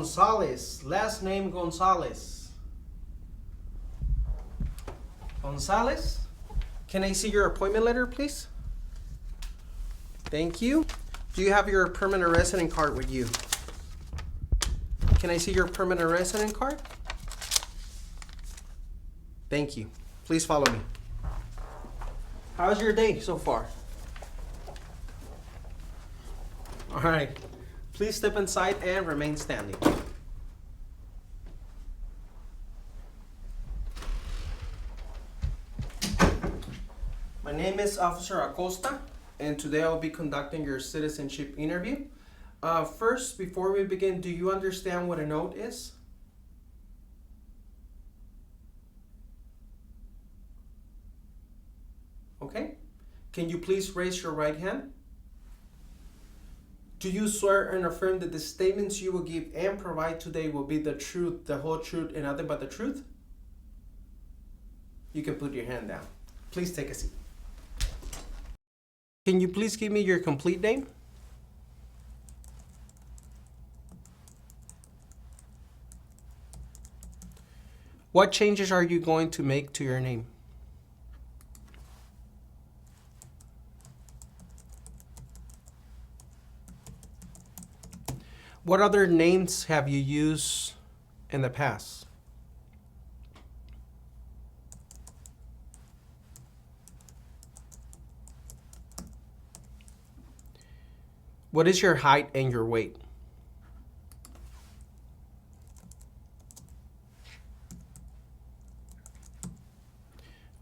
Gonzalez. Last name Gonzalez. Gonzalez? Can I see your appointment letter, please? Thank you. Do you have your permanent resident card with you? Can I see your permanent resident card? Thank you. Please follow me. How's your day so far? All right. Please step inside and remain standing. My name is Officer Acosta, and today I'll be conducting your citizenship interview. First, before we begin, do you understand what an oath is? Okay. Can you please raise your right hand? Do you swear and affirm that the statements you will give and provide today will be the truth, the whole truth, and nothing but the truth? You can put your hand down. Please take a seat. Can you please give me your complete name? What changes are you going to make to your name? What other names have you used in the past? What is your height and your weight?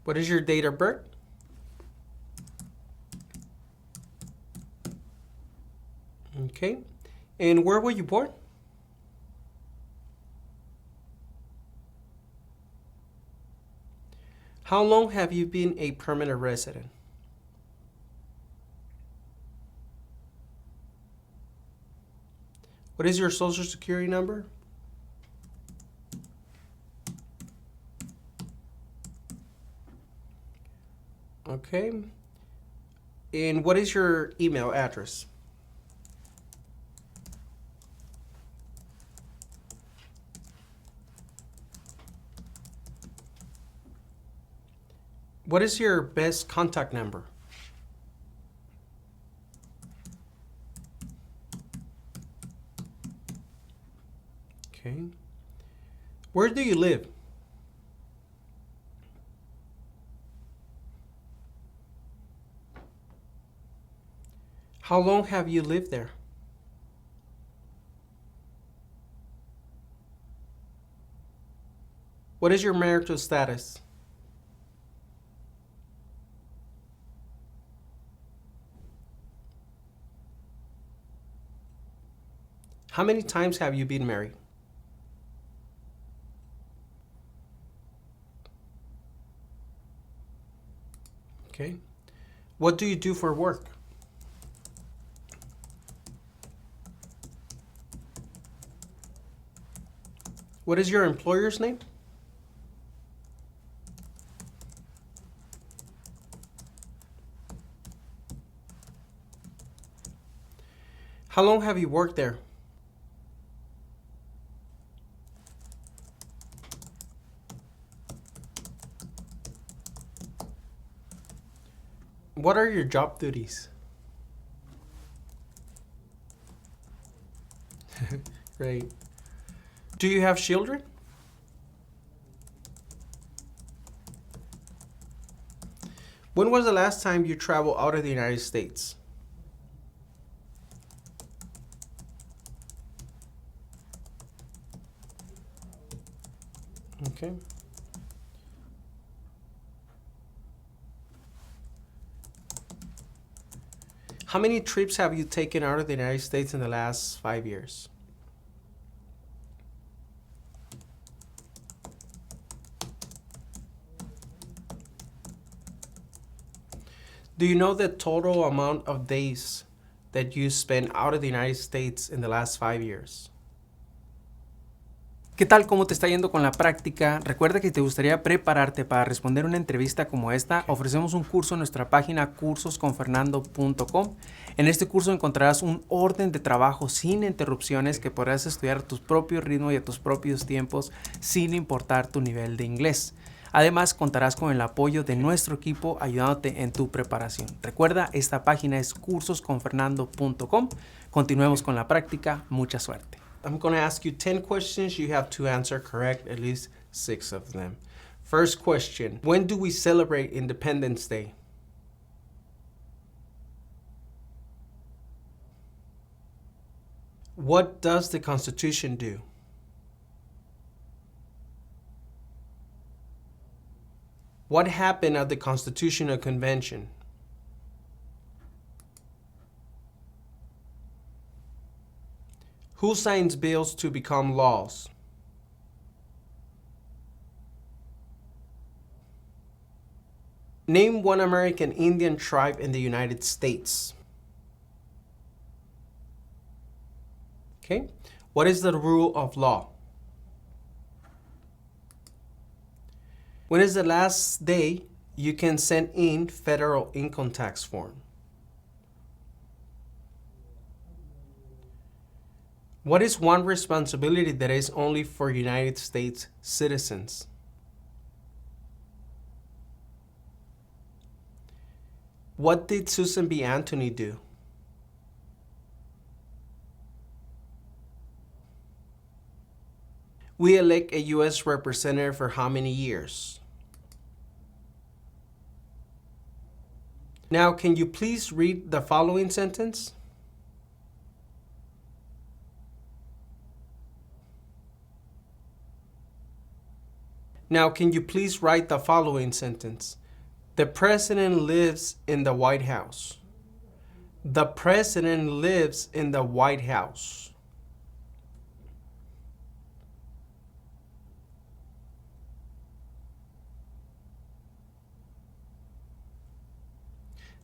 What is your date of birth? Okay. And where were you born? How long have you been a permanent resident? What is your social security number? Okay. And what is your email address? What is your best contact number? Okay. Where do you live? How long have you lived there? What is your marital status? How many times have you been married? Okay. What do you do for work? What is your employer's name? How long have you worked there? What are your job duties? Great. Do you have children? When was the last time you traveled out of the United States? Okay. How many trips have you taken out of the United States in the last 5 years? Do you know the total amount of days that you spent out of the United States in the last 5 years? ¿Qué tal? ¿Cómo te está yendo con la práctica? Recuerda que te gustaría prepararte para responder una entrevista como esta. Ofrecemos un curso en nuestra página cursosconfernando.com. En este curso encontrarás un orden de trabajo sin interrupciones que podrás estudiar a tu propio ritmo y a tus propios tiempos sin importar tu nivel de inglés. Además, contarás con el apoyo de nuestro equipo ayudándote en tu preparación. Recuerda, esta página es cursosconfernando.com. Continuemos con la práctica. Mucha suerte. I'm going to ask you 10 questions. You have to answer correct, at least 6 of them. First question, when do we celebrate Independence Day? What does the Constitution do? What happened at the Constitutional Convention? Who signs bills to become laws? Name one American Indian tribe in the United States. Okay. What is the rule of law? When is the last day you can send in federal income tax form? What is one responsibility that is only for United States citizens? What did Susan B. Anthony do? We elect a U.S. representative for how many years? Now, can you please read the following sentence? Now, can you please write the following sentence? The president lives in the White House. The president lives in the White House.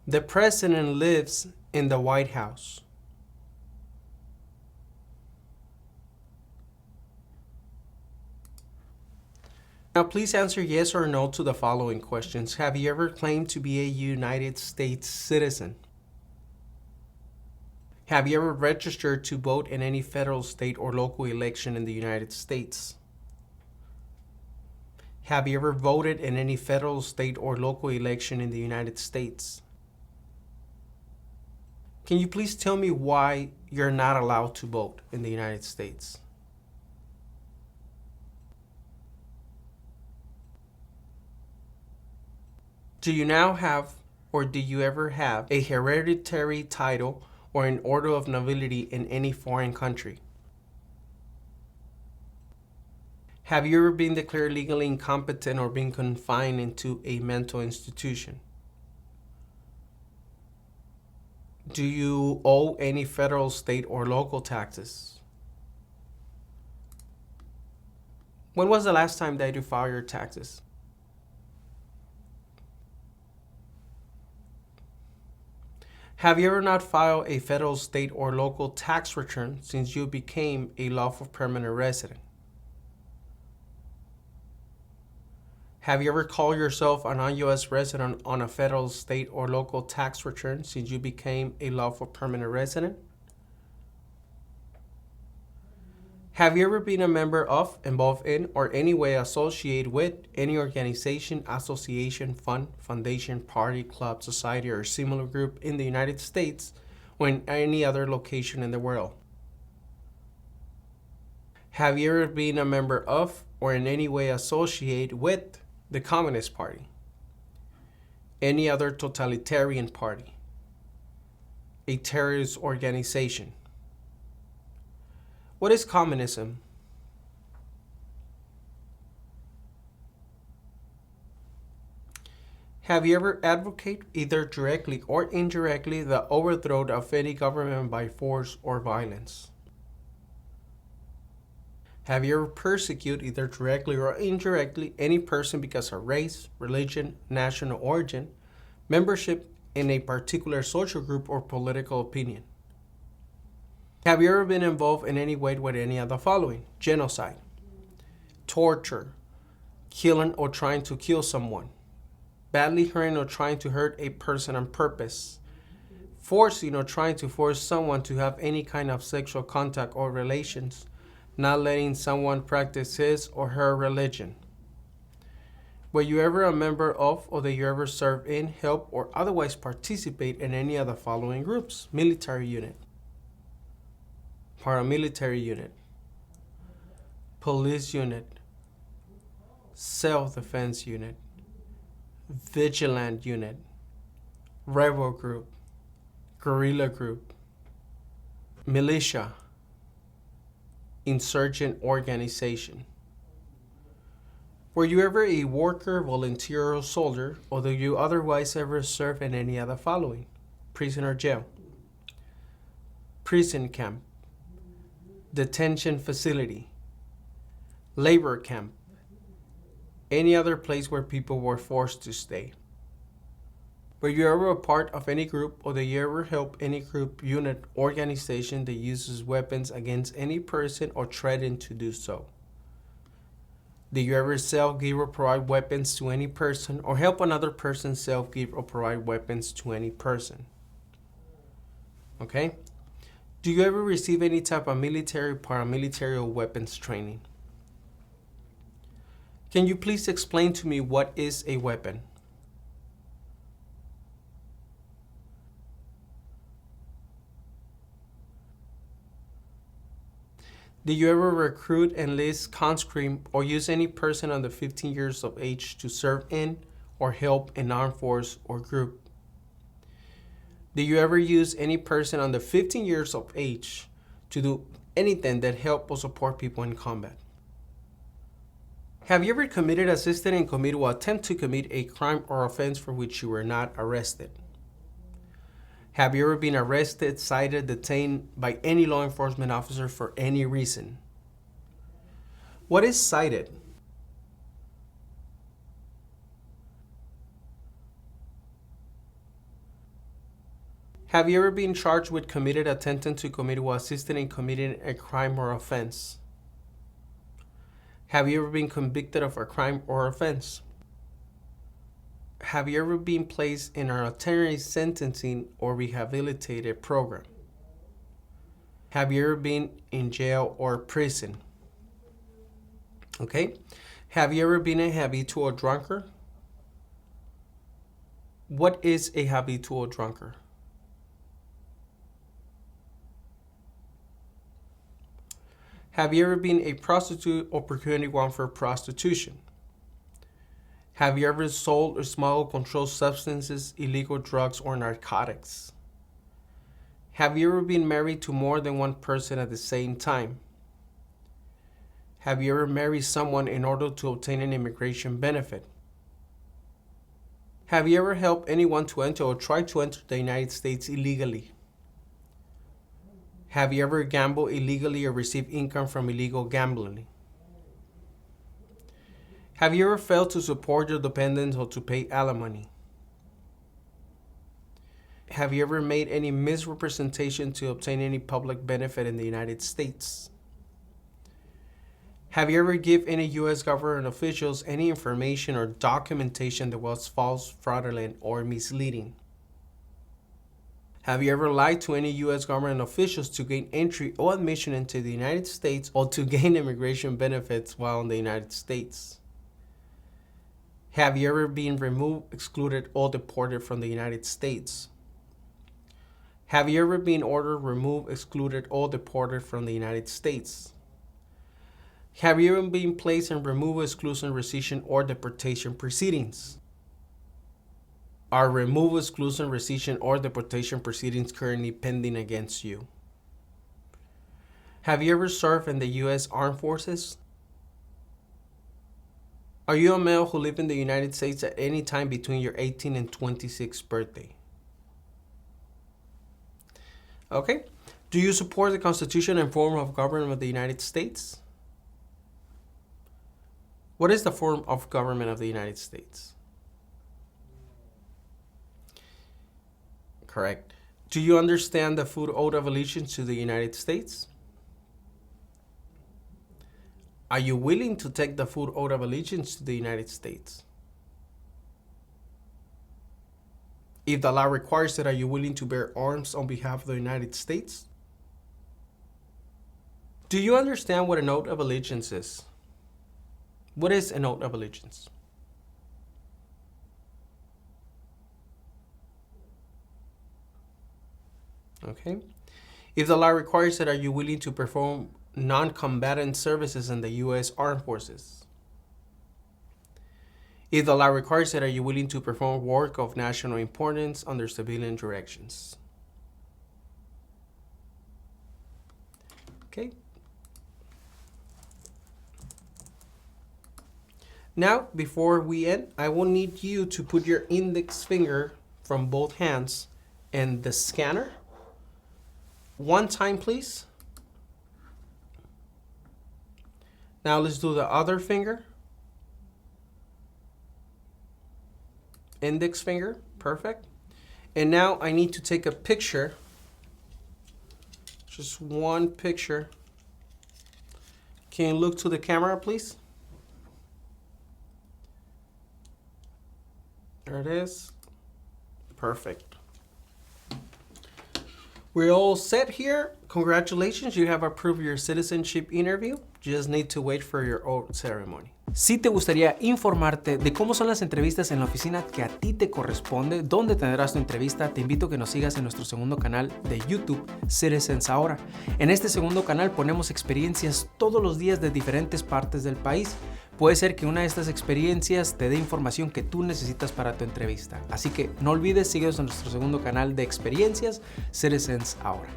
The president lives in the White House. Now, please answer yes or no to the following questions. Have you ever claimed to be a United States citizen? Have you ever registered to vote in any federal, state, or local election in the United States? Have you ever voted in any federal, state, or local election in the United States? Can you please tell me why you're not allowed to vote in the United States? Do you now have, or do you ever have, a hereditary title or an order of nobility in any foreign country? Have you ever been declared legally incompetent or been confined into a mental institution? Do you owe any federal, state, or local taxes? When was the last time that you filed your taxes? Have you ever not filed a federal, state, or local tax return since you became a lawful permanent resident? Have you ever called yourself a non-U.S. resident on a federal, state, or local tax return since you became a lawful permanent resident? Have you ever been a member of, involved in, or any way associated with any organization, association, fund, foundation, party, club, society, or similar group in the United States or in any other location in the world? Have you ever been a member of, or in any way associated with, the Communist Party, any other totalitarian party, a terrorist organization? What is communism? Have you ever advocated, either directly or indirectly, the overthrow of any government by force or violence? Have you ever persecuted, either directly or indirectly, any person because of race, religion, national origin, membership in a particular social group, or political opinion? Have you ever been involved in any way with any of the following? Genocide, torture, killing or trying to kill someone, badly hurting or trying to hurt a person on purpose, forcing or trying to force someone to have any kind of sexual contact or relations, not letting someone practice his or her religion. Were you ever a member of, or did you ever serve in, help, or otherwise participate in any of the following groups? Military unit, paramilitary unit, police unit, self-defense unit, vigilant unit, rebel group, guerrilla group, militia, insurgent organization. Were you ever a worker, volunteer, or soldier, or do you otherwise ever serve in any of the following? Prison or jail, prison camp, detention facility, labor camp, any other place where people were forced to stay. Were you ever a part of any group, or did you ever help any group, unit, organization that uses weapons against any person or threaten to do so? Did you ever sell, give, or provide weapons to any person, or help another person sell, give, or provide weapons to any person? Okay? Do you ever receive any type of military, paramilitary, or weapons training? Can you please explain to me what is a weapon? Did you ever recruit, enlist, conscript, or use any person under 15 years of age to serve in or help an armed force or group? Did you ever use any person under 15 years of age to do anything that help or support people in combat? Have you ever committed, assisted, and committed or attempt to commit a crime or offense for which you were not arrested? Have you ever been arrested, cited, detained by any law enforcement officer for any reason? What is cited? Have you ever been charged with committed, attempting to commit, or assisted in committing a crime or offense? Have you ever been convicted of a crime or offense? Have you ever been placed in an alternative sentencing or rehabilitated program? Have you ever been in jail or prison? Okay. Have you ever been a habitual drunkard? What is a habitual drunkard? Have you ever been a prostitute or procured anyone for prostitution? Have you ever sold or smuggled controlled substances, illegal drugs, or narcotics? Have you ever been married to more than one person at the same time? Have you ever married someone in order to obtain an immigration benefit? Have you ever helped anyone to enter or try to enter the United States illegally? Have you ever gambled illegally or received income from illegal gambling? Have you ever failed to support your dependents or to pay alimony? Have you ever made any misrepresentation to obtain any public benefit in the United States? Have you ever given any U.S. government officials any information or documentation that was false, fraudulent, or misleading? Have you ever lied to any U.S. government officials to gain entry or admission into the United States or to gain immigration benefits while in the United States? Have you ever been removed, excluded, or deported from the United States? Have you ever been ordered, removed, excluded, or deported from the United States? Have you ever been placed in removal, exclusion, rescission, or deportation proceedings? Are removal, exclusion, rescission, or deportation proceedings currently pending against you? Have you ever served in the U.S. Armed Forces? Are you a male who lived in the United States at any time between your 18th and 26th birthday? Okay. Do you support the Constitution and form of government of the United States? What is the form of government of the United States? Correct. Do you understand the full oath of allegiance to the United States? Are you willing to take the full oath of allegiance to the United States? If the law requires it, are you willing to bear arms on behalf of the United States? Do you understand what an oath of allegiance is? What is an oath of allegiance? Okay. If the law requires it, are you willing to perform non-combatant services in the U.S. Armed Forces? If the law requires it, are you willing to perform work of national importance under civilian directions? Okay. Now, before we end, I will need you to put your index finger from both hands in the scanner. One time, please. Now let's do the other finger. Index finger, perfect. And now I need to take a picture. Just one picture. Can you look to the camera, please? There it is. Perfect. We're all set here. Congratulations, you have approved your citizenship interview. You just need to wait for your oath ceremony. Si te gustaría informarte de cómo son las entrevistas en la oficina que a ti te corresponde, dónde tendrás tu entrevista, te invito a que nos sigas en nuestro segundo canal de YouTube, Citizens Ahora. En este segundo canal ponemos experiencias todos los días de diferentes partes del país. Puede ser que una de estas experiencias te dé información que tú necesitas para tu entrevista. Así que no olvides, síguenos en nuestro segundo canal de experiencias, Citizens Ahora.